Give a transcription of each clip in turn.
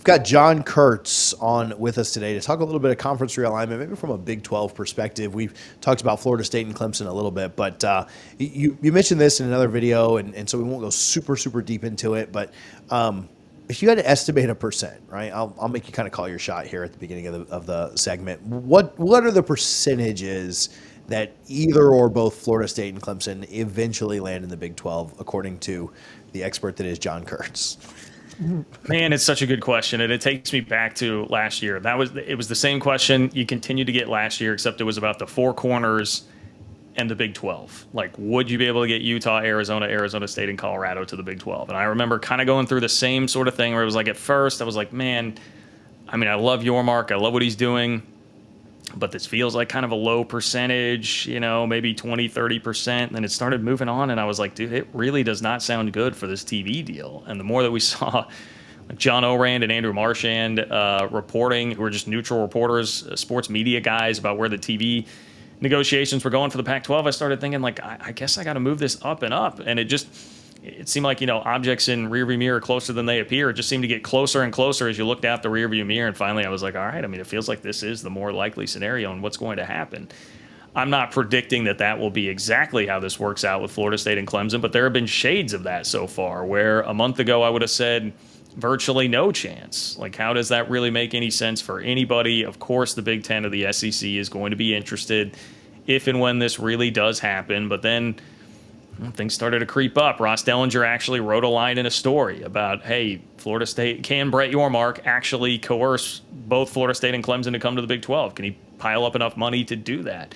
We've got John Kurtz on with us today to talk a little bit of conference realignment, maybe from a Big 12 perspective. We've talked about Florida State and Clemson a little bit, but you mentioned this in another video, and so we won't go super deep into it. But if you had to estimate a percent, right? I'll make you kind of call your shot here at the beginning of the segment. What are the percentages that either or both Florida State and Clemson eventually land in the Big 12, according to the expert that is John Kurtz? Man, it's such a good question, and it takes me back to last year. It was the same question you continued to get last year, except it was about the four corners and the Big 12. Like, would you be able to get Utah, Arizona State, and Colorado to the Big 12? And I remember kind of going through the same sort of thing where it was like, at first I was like, man, I mean, I love Yormark, I love what he's doing, but this feels like kind of a low percentage, maybe 20-30%. And then it started moving on, and I was like, dude, it really does not sound good for this TV deal. And the more that we saw like John Orand and Andrew Marchand reporting, who are just neutral reporters, sports media guys, about where the TV negotiations were going for the Pac-12, I started thinking, like, I guess I got to move this up and up. And it seemed like, objects in rearview mirror are closer than they appear. It just seemed to get closer and closer as you looked out the rearview mirror. And finally, I was like, all right, I mean, it feels like this is the more likely scenario and what's going to happen. I'm not predicting that will be exactly how this works out with Florida State and Clemson, but there have been shades of that so far, where a month ago I would have said virtually no chance. Like, how does that really make any sense for anybody? Of course, the Big Ten of the SEC is going to be interested if and when this really does happen. But then things started to creep up. Ross Dellinger actually wrote a line in a story about, hey, Florida State, can Brett Yormark actually coerce both Florida State and Clemson to come to the Big 12? Can he pile up enough money to do that?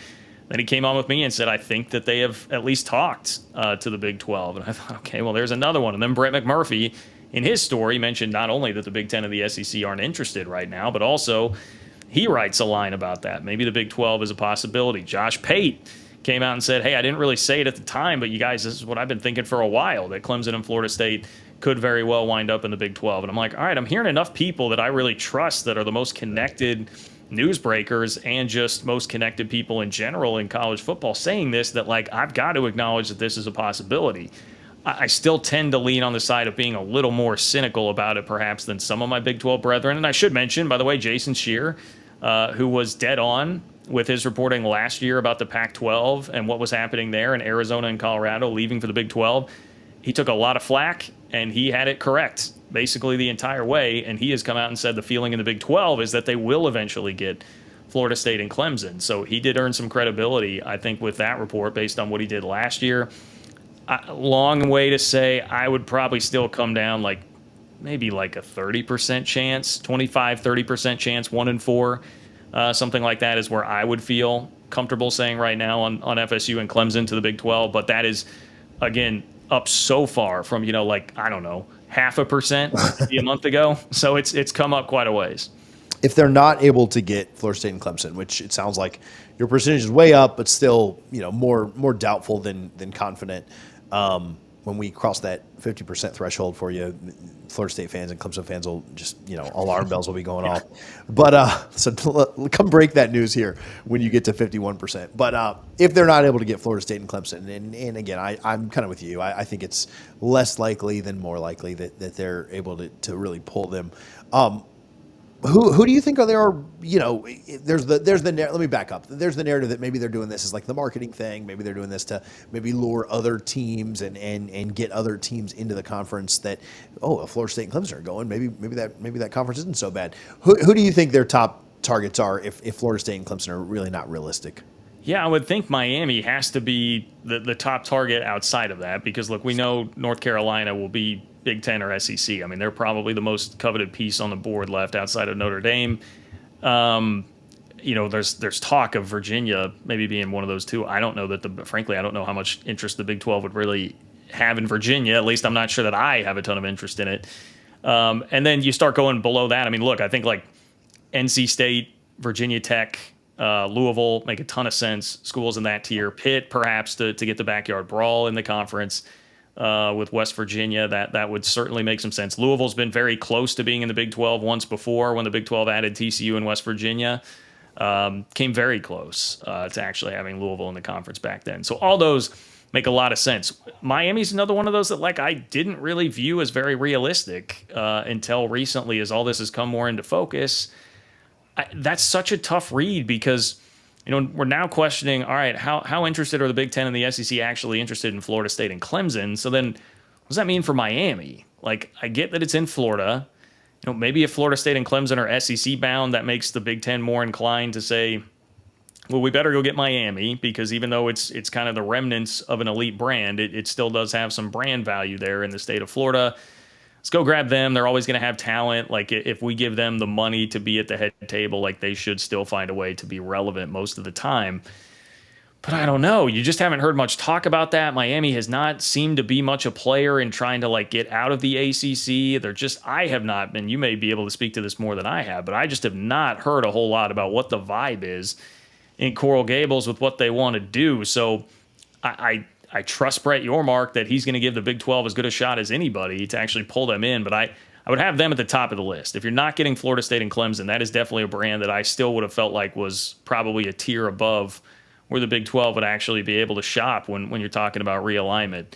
Then he came on with me and said, I think that they have at least talked to the Big 12. And I thought, okay, well, there's another one. And then Brett McMurphy, in his story, mentioned not only that the Big 10 and the SEC aren't interested right now, but also he writes a line about that. Maybe the Big 12 is a possibility. Josh Pate came out and said, hey, I didn't really say it at the time, but you guys, this is what I've been thinking for a while, that Clemson and Florida State could very well wind up in the Big 12. And I'm like, all right, I'm hearing enough people that I really trust, that are the most connected newsbreakers and just most connected people in general in college football, saying this, that, like, I've got to acknowledge that this is a possibility. I still tend to lean on the side of being a little more cynical about it, perhaps, than some of my Big 12 brethren. And I should mention, by the way, Jason Scheer, who was dead on with his reporting last year about the Pac-12 and what was happening there in Arizona and Colorado leaving for the Big 12. He took a lot of flack, and he had it correct basically the entire way. And he has come out and said the feeling in the Big 12 is that they will eventually get Florida State and Clemson. So he did earn some credibility, I think, with that report based on what he did last year. Long way to say I would probably still come down like maybe like a 30% chance, 25-30% chance, 1 in 4. Something like that is where I would feel comfortable saying right now on FSU and Clemson to the Big 12. But that is, again, up so far from, like, I don't know, 0.5% maybe a month ago. So it's come up quite a ways. If they're not able to get Florida State and Clemson, which it sounds like your percentage is way up, but still, more doubtful than confident. When we cross that 50% threshold for you, Florida State fans and Clemson fans will just, alarm bells will be going off. But so come break that news here when you get to 51%. But if they're not able to get Florida State and Clemson, and again, I'm kind of with you. I think it's less likely than more likely that they're able to really pull them. Who do you think there's the let me back up. There's the narrative that maybe they're doing this as like the marketing thing. Maybe they're doing this to maybe lure other teams and get other teams into the conference that, if Florida State and Clemson are going, maybe that conference isn't so bad. Who do you think their top targets are if Florida State and Clemson are really not realistic? Yeah, I would think Miami has to be the top target outside of that, because, look, we know North Carolina will be Big Ten or SEC. I mean, they're probably the most coveted piece on the board left outside of Notre Dame. There's talk of Virginia maybe being one of those two. I don't know frankly, I don't know how much interest the Big 12 would really have in Virginia. At least I'm not sure that I have a ton of interest in it. And then you start going below that. I mean, look, I think like NC State, Virginia Tech, Louisville make a ton of sense. Schools in that tier. Pitt, perhaps, to get the backyard brawl in the conference. With West Virginia, that would certainly make some sense. Louisville's been very close to being in the Big 12 once before when the Big 12 added TCU and West Virginia. Came very close to actually having Louisville in the conference back then. So all those make a lot of sense. Miami's another one of those that like I didn't really view as very realistic until recently, as all this has come more into focus. That's such a tough read because we're now questioning, all right, how interested are the Big Ten and the SEC actually interested in Florida State and Clemson? So then, what does that mean for Miami? Like, I get that it's in Florida. Maybe if Florida State and Clemson are SEC bound, that makes the Big Ten more inclined to say, well, we better go get Miami because even though it's kind of the remnants of an elite brand, it still does have some brand value there in the state of Florida. Let's go grab them. They're always going to have talent. Like if we give them the money to be at the head table, like they should still find a way to be relevant most of the time. But I don't know. You just haven't heard much talk about that. Miami has not seemed to be much a player in trying to like get out of the ACC. I have not been, you may be able to speak to this more than I have, but I just have not heard a whole lot about what the vibe is in Coral Gables with what they want to do. So I trust Brett Yormark that he's going to give the Big 12 as good a shot as anybody to actually pull them in. But I would have them at the top of the list. If you're not getting Florida State and Clemson, that is definitely a brand that I still would have felt like was probably a tier above where the Big 12 would actually be able to shop when you're talking about realignment.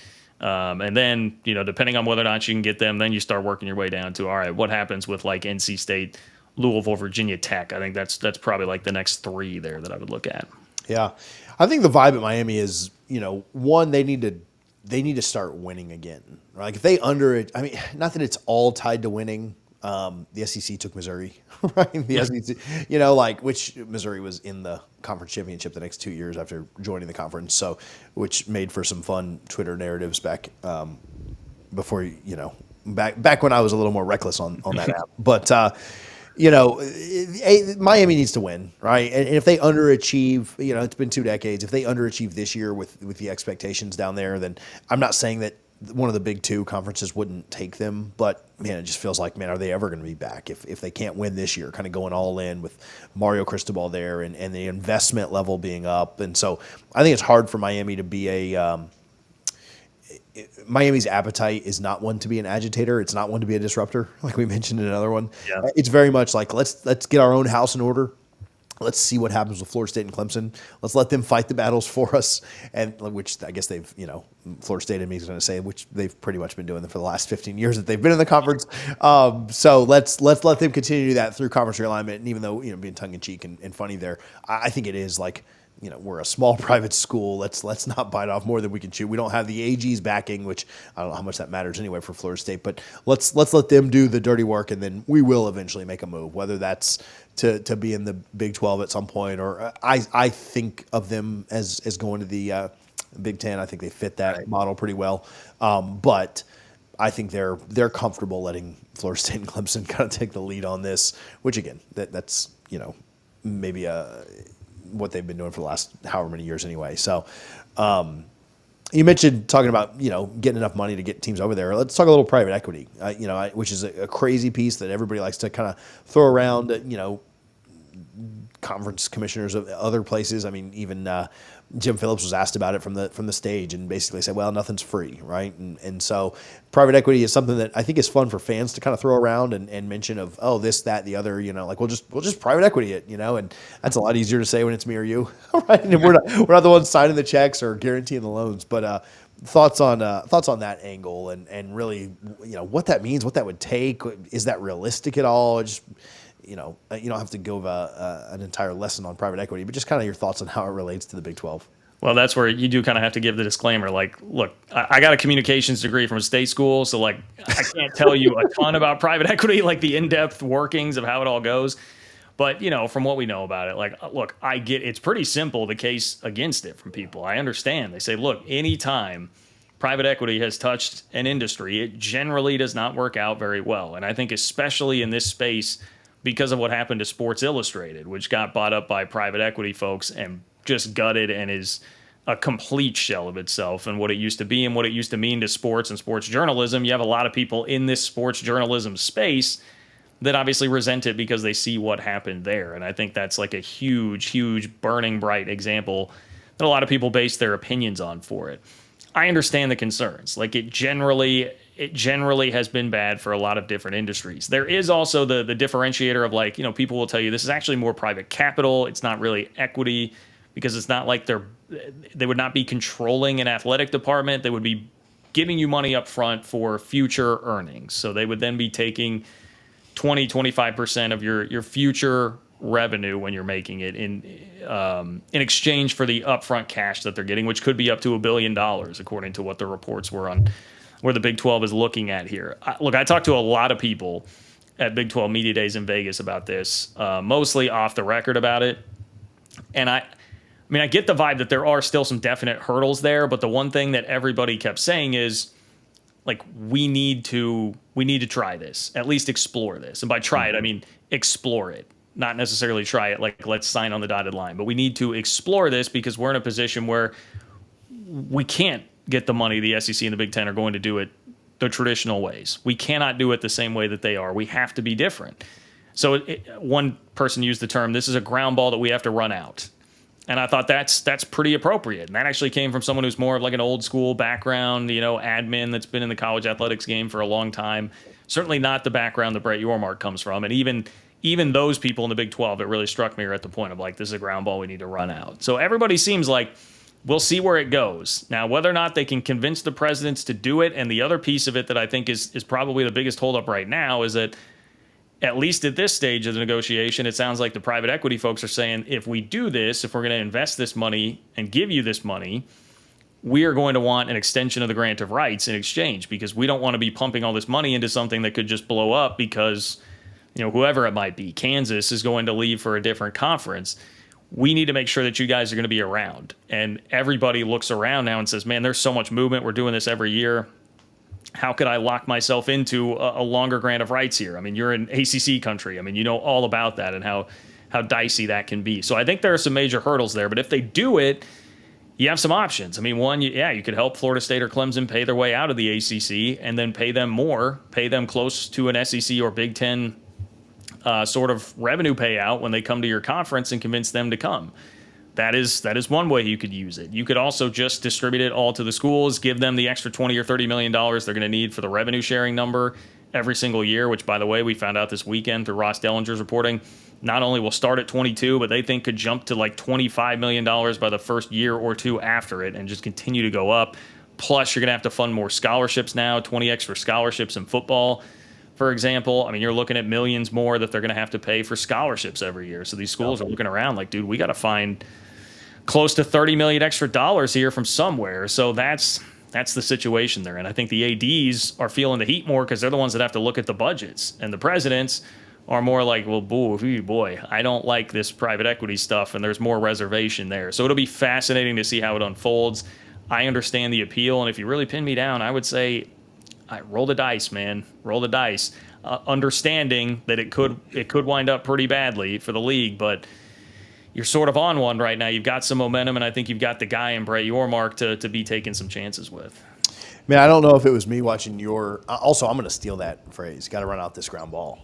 And then, depending on whether or not you can get them, then you start working your way down to, all right, what happens with like NC State, Louisville, Virginia Tech? I think that's probably like the next three there that I would look at. Yeah. I think the vibe at Miami is, one, they need to start winning again. Like if they not that it's all tied to winning. The SEC took Missouri, right? The SEC, which Missouri was in the conference championship the next 2 years after joining the conference. So, which made for some fun Twitter narratives back before, back when I was a little more reckless on that app. But, Miami needs to win, right? And if they underachieve, it's been 2 decades. If they underachieve this year with the expectations down there, then I'm not saying that one of the big two conferences wouldn't take them, but man, it just feels like, man, are they ever going to be back if they can't win this year? Kind of going all in with Mario Cristobal there and the investment level being up, and so I think it's hard for Miami to be Miami's appetite is not one to be an agitator. It's not one to be a disruptor, like we mentioned in another one. Yeah. It's very much like let's get our own house in order. Let's see what happens with Florida State and Clemson. Let's let them fight the battles for us, and which I guess they've, Florida State and me is going to say, which they've pretty much been doing for the last 15 years that they've been in the conference. So let's let them continue to do that through conference realignment. And even though being tongue in cheek and funny there, I think it is like, we're a small private school. Let's not bite off more than we can chew. We don't have the AG's backing, which I don't know how much that matters anyway for Florida State. But let's let them do the dirty work, and then we will eventually make a move, whether that's to be in the Big 12 at some point, or I think of them as going to the Big 10. I think they fit that model pretty well. But I think they're comfortable letting Florida State and Clemson kind of take the lead on this, which again, that's maybe what they've been doing for the last however many years anyway. So you mentioned talking about, getting enough money to get teams over there. Let's talk a little private equity, which is a crazy piece that everybody likes to kind of throw around, conference commissioners of other places. I mean, even Jim Phillips was asked about it from the stage and basically said, well, nothing's free, right? And so private equity is something that I think is fun for fans to kind of throw around and mention of, oh, this, that, the other, like we'll just private equity it, and that's a lot easier to say when it's me or you, right? And we're not the ones signing the checks or guaranteeing the loans, but thoughts on that angle and really, what that means, what that would take. Is that realistic at all? Just, you don't have to give an entire lesson on private equity, but just kind of your thoughts on how it relates to the Big 12. Well, that's where you do kind of have to give the disclaimer. Like, look, I got a communications degree from a state school, so like I can't tell you a ton about private equity, like the in-depth workings of how it all goes. But, from what we know about it, like, look, I get it's pretty simple, the case against it from people. I understand. They say, look, anytime private equity has touched an industry, it generally does not work out very well. And I think especially in this space, because of what happened to Sports Illustrated, which got bought up by private equity folks and just gutted and is a complete shell of itself and what it used to be and what it used to mean to sports and sports journalism. You have a lot of people in this sports journalism space that obviously resent it because they see what happened there. And I think that's like a huge, huge burning bright example that a lot of people base their opinions on for it. I understand the concerns. Like it generally has been bad for a lot of different industries. There is also the differentiator of like, people will tell you this is actually more private capital. It's not really equity because it's not like they're they would not be controlling an athletic department. They would be giving you money up front for future earnings. So they would then be taking 25% of your future revenue when you're making it in exchange for the upfront cash that they're getting, which could be up to $1 billion, according to what the reports were on where the Big 12 is looking at here. Look, I talked to a lot of people at Big 12 Media Days in Vegas about this, mostly off the record about it. And I mean, I get the vibe that there are still some definite hurdles there, but the one thing that everybody kept saying is, like, we need to try this, at least explore this. And by try it, I mean explore it, not necessarily try it like let's sign on the dotted line, but we need to explore this because we're in a position where we can't get the money the SEC and the Big Ten are going to do it the traditional ways. We cannot do it the same way that they are. We have to be different. So one person used the term, this is a ground ball that we have to run out. And I thought that's pretty appropriate. And that actually came from someone who's more of like an old school background, admin that's been in the college athletics game for a long time. Certainly not the background that Brett Yormark comes from. And even those people in the Big 12, it really struck me are at the point of like, this is a ground ball we need to run out. So everybody seems like we'll see where it goes. Now, whether or not they can convince the presidents to do it, and the other piece of it that I think is probably the biggest holdup right now is that at least at this stage of the negotiation, it sounds like the private equity folks are saying, if we do this, if we're going to invest this money and give you this money, we are going to want an extension of the grant of rights in exchange, because we don't want to be pumping all this money into something that could just blow up because, whoever it might be, Kansas is going to leave for a different conference. We need to make sure that you guys are going to be around. And everybody looks around now and says, man, there's so much movement. We're doing this every year. How could I lock myself into a longer grant of rights here? I mean, you're in ACC country. I mean, you know all about that and how dicey that can be. So I think there are some major hurdles there. But if they do it, you have some options. I mean, one, you could help Florida State or Clemson pay their way out of the ACC and then pay them close to an SEC or Big Ten sort of revenue payout when they come to your conference and convince them to come. That is one way you could use it. You could also just distribute it all to the schools, give them the extra $20 or $30 million they're going to need for the revenue sharing number every single year, which, by the way, we found out this weekend through Ross Dellinger's reporting, not only will start at 22, but they think could jump to like $25 million by the first year or two after it and just continue to go up. Plus, you're going to have to fund more scholarships now, 20 extra scholarships in football, for example. I mean, you're looking at millions more that they're going to have to pay for scholarships every year. So these schools are looking around like, dude, we got to find close to $30 million extra dollars here from somewhere. So that's the situation there. And I think the ADs are feeling the heat more because they're the ones that have to look at the budgets. And the presidents are more like, well, boy, I don't like this private equity stuff, and there's more reservation there. So it'll be fascinating to see how it unfolds. I understand the appeal, and if you really pin me down, I would say, roll the dice, man. Roll the dice. Understanding that it could wind up pretty badly for the league, but you're sort of on one right now. You've got some momentum, and I think you've got the guy in Brett Yormark to be taking some chances with. Man, I don't know if it was me watching your. Also, I'm going to steal that phrase. Got to run out this ground ball.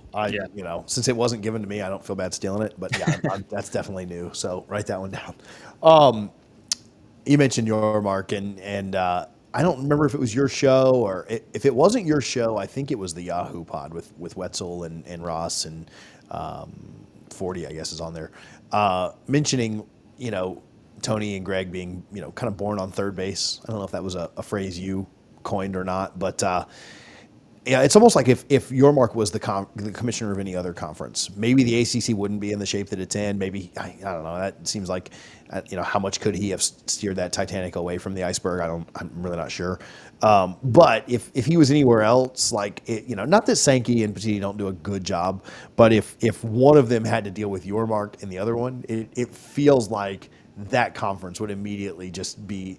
Since it wasn't given to me, I don't feel bad stealing it. But yeah, that's definitely new. So write that one down. You mentioned Yormark, and I don't remember if it was your show or if it wasn't your show. I think it was the Yahoo pod with Wetzel and Ross and 40, I guess, is on there. Mentioning, Tony and Greg being, kind of born on third base. I don't know if that was a phrase you coined or not, but it's almost like if Yormark was the commissioner of any other conference, maybe the ACC wouldn't be in the shape that it's in. Maybe, I don't know. That seems like, how much could he have steered that Titanic away from the iceberg? I'm really not sure. But if he was anywhere else, like, not that Sankey and Petiti don't do a good job, but if one of them had to deal with Yormark and the other one, it feels like that conference would immediately just be,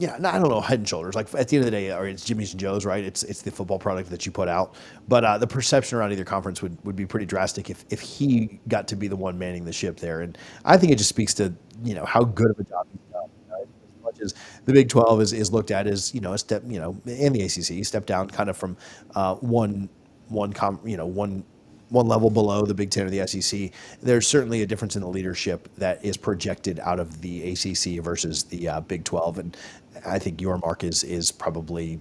I don't know, head and shoulders. Like, at the end of the day, it's Jimmy's and Joe's, right? It's the football product that you put out. But the perception around either conference would be pretty drastic if he got to be the one manning the ship there. And I think it just speaks to, how good of a job he's done. Right? As much as the Big 12 is looked at as, a step, and the ACC step down kind of from one level below the Big Ten or the SEC. There's certainly a difference in the leadership that is projected out of the ACC versus the Big 12, and I think Yormark is probably,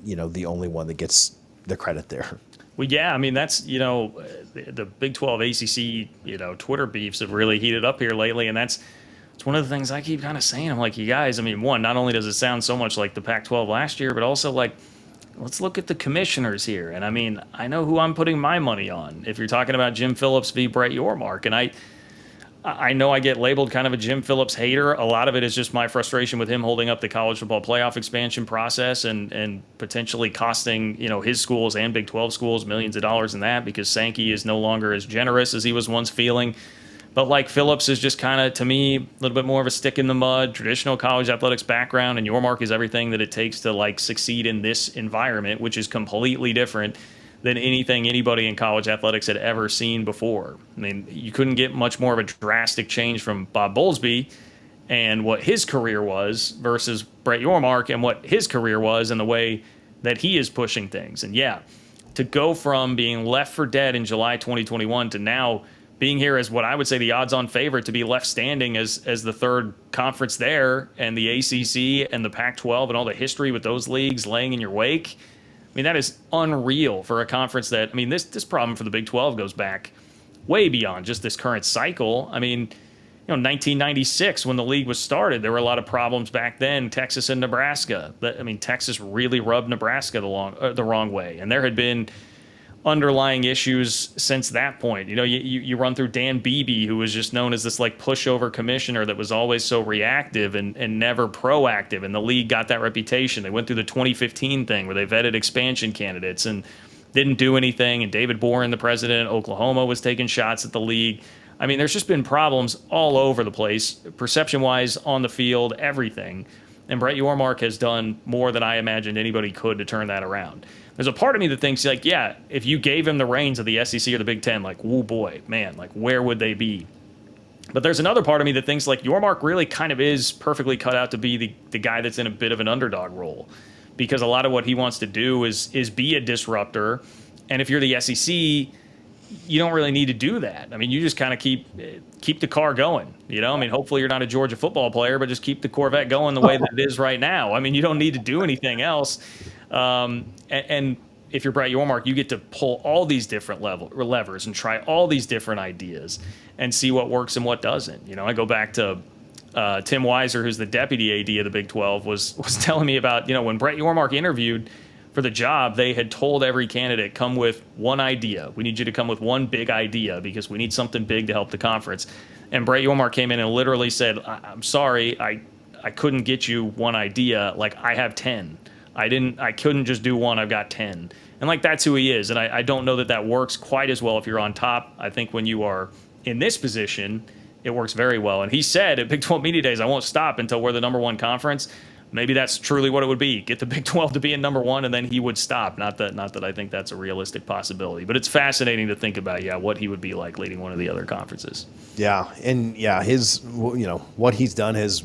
the only one that gets the credit there. Well, yeah, I mean, that's, the Big 12 ACC, Twitter beefs have really heated up here lately, and that's it's one of the things I keep kind of saying. I'm like, you guys, I mean, one, not only does it sound so much like the Pac-12 last year, but also like, let's look at the commissioners here. And I mean, I know who I'm putting my money on. If you're talking about Jim Phillips v. Brett Yormark, and I know I get labeled kind of a Jim Phillips hater. A lot of it is just my frustration with him holding up the college football playoff expansion process and potentially costing, his schools and Big 12 schools millions of dollars in that, because Sankey is no longer as generous as he was once feeling. But like, Phillips is just kind of, to me, a little bit more of a stick in the mud, traditional college athletics background, and Yormark is everything that it takes to like succeed in this environment, which is completely different than anything anybody in college athletics had ever seen before. I mean, you couldn't get much more of a drastic change from Bob Bowlesby and what his career was versus Brett Yormark and what his career was and the way that he is pushing things. And yeah, to go from being left for dead in July 2021 to now being here as what I would say the odds-on favorite to be left standing as the third conference there, and the ACC and the Pac-12 and all the history with those leagues laying in your wake. I mean, that is unreal for a conference that, I mean, this problem for the Big 12 goes back way beyond just this current cycle. I mean, 1996 when the league was started, there were a lot of problems back then, Texas and Nebraska. I mean, Texas really rubbed Nebraska the wrong way, and there had been underlying issues since that point. You run through Dan Beebe, who was just known as this like pushover commissioner that was always so reactive and never proactive, and the league got that reputation. They went through the 2015 thing where they vetted expansion candidates and didn't do anything, and David Boren, the president of Oklahoma, was taking shots at the league. I mean, there's just been problems all over the place, perception-wise, on the field, everything. And Brett Yormark has done more than I imagined anybody could to turn that around. There's a part of me that thinks, like, yeah, if you gave him the reins of the SEC or the Big Ten, like, woo boy, man, like, where would they be? But there's another part of me that thinks, like, Yormark really kind of is perfectly cut out to be the guy that's in a bit of an underdog role, because a lot of what he wants to do is be a disruptor. And if you're the SEC, you don't really need to do that. I mean, you just kind of keep the car going. I mean, hopefully you're not a Georgia football player, but just keep the Corvette going the way that it is right now. I mean, you don't need to do anything else. And if you're Brett Yormark, you get to pull all these different levers and try all these different ideas and see what works and what doesn't. I go back to Tim Weiser, who's the deputy AD of the Big 12, was telling me about, when Brett Yormark interviewed for the job, they had told every candidate, come with one idea. We need you to come with one big idea because we need something big to help the conference. And Brett Yormark came in and literally said, I'm sorry, I couldn't get you one idea. Like, I have 10. I couldn't just do one. I've got 10. And like, that's who he is. And I don't know that works quite as well if you're on top. I think when you are in this position, it works very well. And he said at Big 12 Media Days, I won't stop until we're the number one conference. Maybe that's truly what it would be. Get the Big 12 to be in number one, and then he would stop. Not that I think that's a realistic possibility. But it's fascinating to think about, what he would be like leading one of the other conferences. Yeah, and his, what he's done has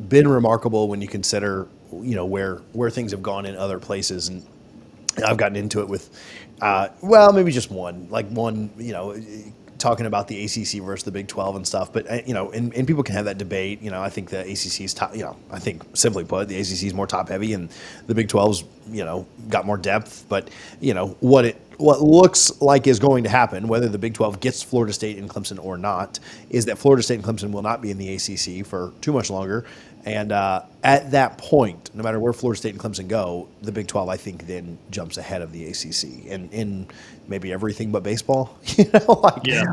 been remarkable when you consider, where things have gone in other places. And I've gotten into it with, maybe just one, talking about the ACC versus the Big 12 and stuff. But, and people can have that debate. I think the ACC is top, I think simply put, the ACC is more top heavy and the Big 12's, got more depth. But, what looks like is going to happen, whether the Big 12 gets Florida State and Clemson or not, is that Florida State and Clemson will not be in the ACC for too much longer. And at that point, no matter where Florida State and Clemson go, the Big 12, I think, then jumps ahead of the ACC and in maybe everything but baseball.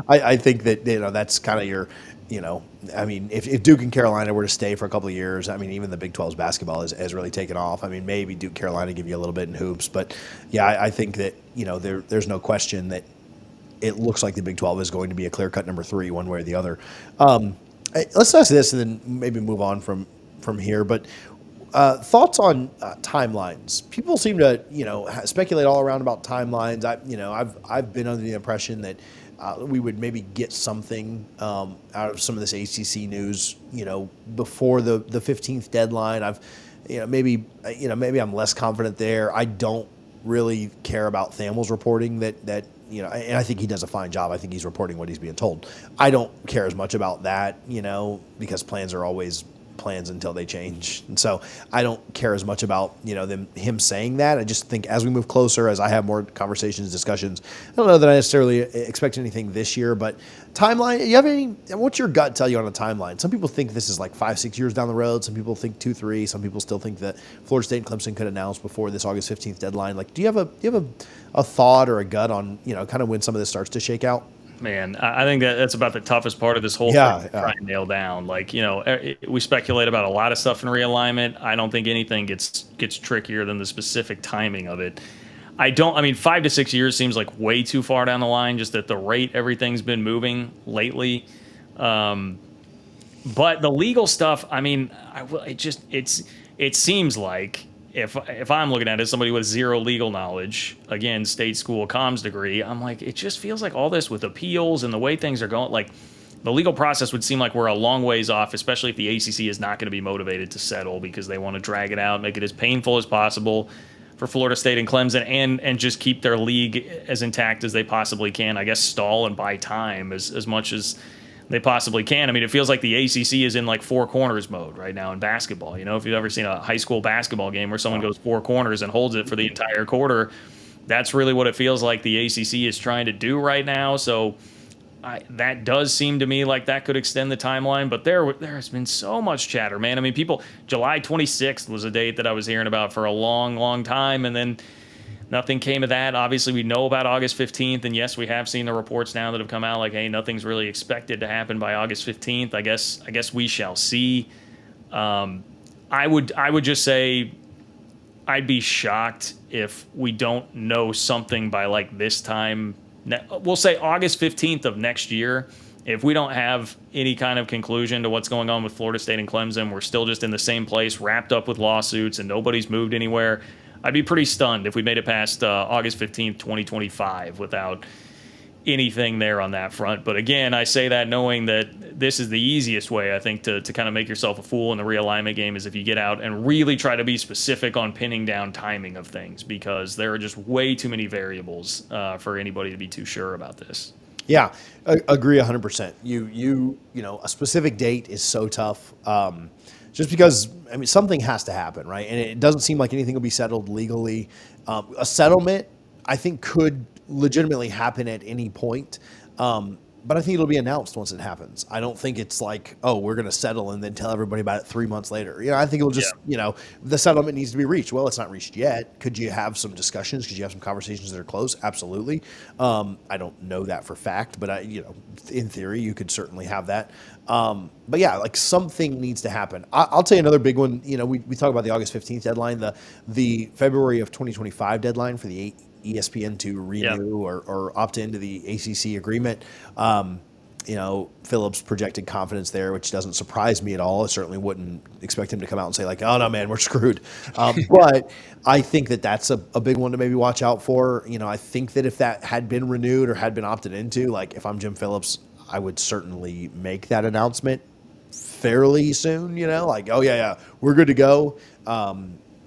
I think that that's kind of your, I mean, if Duke and Carolina were to stay for a couple of years, I mean, even the Big 12's basketball has really taken off. I mean, maybe Duke, Carolina give you a little bit in hoops, but I think that there's no question that it looks like the Big 12 is going to be a clear-cut number 3, one way or the other. Let's ask this and then maybe move on from here. But thoughts on timelines? People seem to speculate all around about timelines. I've been under the impression that we would maybe get something out of some of this ACC news before the 15th deadline. Maybe I'm less confident there. I don't really care about Thamel's reporting that and I think he does a fine job. I think he's reporting what he's being told. I don't care as much about that, because plans are always plans until they change. And so I don't care as much about, him saying that. I just think as we move closer, as I have more conversations, discussions, I don't know that I necessarily expect anything this year, but timeline, what's your gut tell you on a timeline? Some people think this is like 5-6 years down the road. Some people think 2-3. Some people still think that Florida State and Clemson could announce before this August 15th deadline. Like, do you have a thought or a gut on, kind of when some of this starts to shake out? Man, I think that's about the toughest part of this whole Yeah, thing to try and nail down. Like, we speculate about a lot of stuff in realignment. I don't think anything gets trickier than the specific timing of it. 5 to 6 years seems like way too far down the line, just at the rate everything's been moving lately. But the legal stuff, it seems like if I'm looking at it as somebody with zero legal knowledge, again, state school comms degree, I'm like, it just feels like all this with appeals and the way things are going, like the legal process would seem like we're a long ways off, especially if the ACC is not going to be motivated to settle because they want to drag it out, make it as painful as possible for Florida State and Clemson, and just keep their league as intact as they possibly can. I guess stall and buy time as much as they possibly can. It feels like the ACC is in like four corners mode right now in basketball. If you've ever seen a high school basketball game where someone goes four corners and holds it for the entire quarter, that's really what it feels like the ACC is trying to do right now. So that does seem to me like that could extend the timeline, but there has been so much chatter, man. July 26th was a date that I was hearing about for a long, long time, and then nothing came of that. Obviously, we know about August 15th, and yes, we have seen the reports now that have come out like, hey, nothing's really expected to happen by August 15th. I guess we shall see. I would just say I'd be shocked if we don't know something by like this time. We'll say August 15th of next year. If we don't have any kind of conclusion to what's going on with Florida State and Clemson, we're still just in the same place, wrapped up with lawsuits, and nobody's moved anywhere, I'd be pretty stunned if we made it past August 15th, 2025 without anything there on that front. But again, I say that knowing that this is the easiest way, I think, to kind of make yourself a fool in the realignment game is if you get out and really try to be specific on pinning down timing of things, because there are just way too many variables for anybody to be too sure about this. Yeah, agree 100%. A specific date is so tough. Just because, something has to happen, right? And it doesn't seem like anything will be settled legally. A settlement, I think, could legitimately happen at any point. But I think it'll be announced once it happens. I don't think it's like, oh, we're going to settle and then tell everybody about it 3 months later. I think it'll just, the settlement needs to be reached. Well, it's not reached yet. Could you have some discussions? Could you have some conversations that are close? Absolutely. I don't know that for fact, but in theory, you could certainly have that. But yeah, like something needs to happen. I'll tell you another big one. We talk about the August 15th deadline, the February of 2025 deadline for the ESPN to renew or opt into the ACC agreement. Phillips projected confidence there, which doesn't surprise me at all. I certainly wouldn't expect him to come out and say like, oh no, man, we're screwed. But I think that's a big one to maybe watch out for. I think that if that had been renewed or had been opted into, like if I'm Jim Phillips, I would certainly make that announcement fairly soon, like, oh yeah, we're good to go.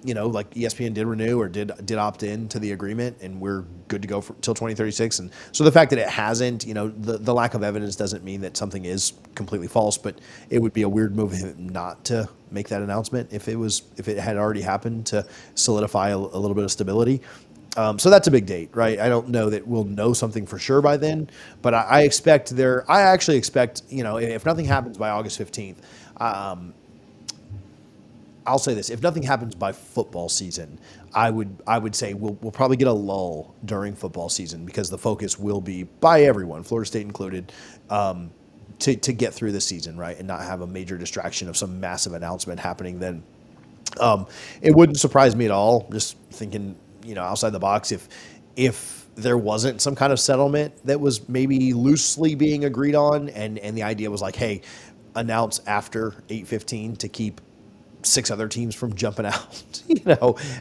Like ESPN did renew or did opt in to the agreement, and we're good to go till 2036. And so the fact that it hasn't, the lack of evidence doesn't mean that something is completely false, but it would be a weird move of him not to make that announcement if it had already happened to solidify a little bit of stability. So that's a big date, right? I don't know that we'll know something for sure by then, but I actually expect, if nothing happens by August 15th, I'll say this: if nothing happens by football season, I would say we'll probably get a lull during football season because the focus will be by everyone, Florida State included, to get through the season, right, and not have a major distraction of some massive announcement happening then. It wouldn't surprise me at all. Just thinking, outside the box, if there wasn't some kind of settlement that was maybe loosely being agreed on, and the idea was like, hey, announce after 8:15 to keep 6 other teams from jumping out,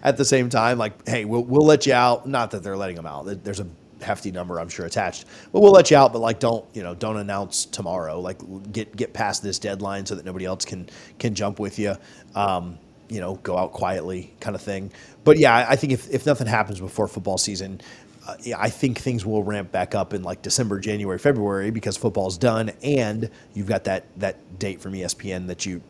at the same time, like, hey, we'll let you out. Not that they're letting them out. There's a hefty number, I'm sure, attached, but we'll let you out. But like, don't announce tomorrow. Like, get past this deadline so that nobody else can jump with you. Go out quietly, kind of thing. But yeah, I think if nothing happens before football season, I think things will ramp back up in like December, January, February, because football's done, and you've got that date from ESPN that you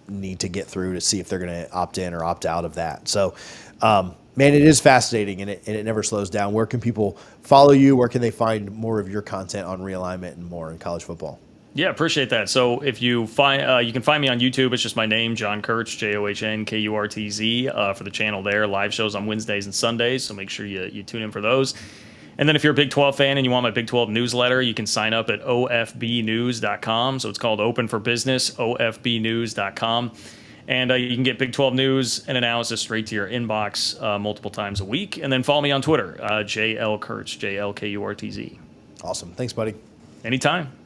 need to get through to see if they're going to opt in or opt out of that. So, man, it is fascinating, and it never slows down. Where can people follow you? Where can they find more of your content on realignment and more in college football? Yeah, appreciate that. So if you find, you can find me on YouTube. It's just my name, John Kurtz, JohnKurtz, for the channel there. Live shows on Wednesdays and Sundays, so make sure you tune in for those. And then if you're a Big 12 fan and you want my Big 12 newsletter, you can sign up at ofbnews.com. So it's called Open for Business, ofbnews.com. And you can get Big 12 news and analysis straight to your inbox multiple times a week. And then follow me on Twitter, JL Kurtz, JLKURTZ. Awesome. Thanks, buddy. Anytime.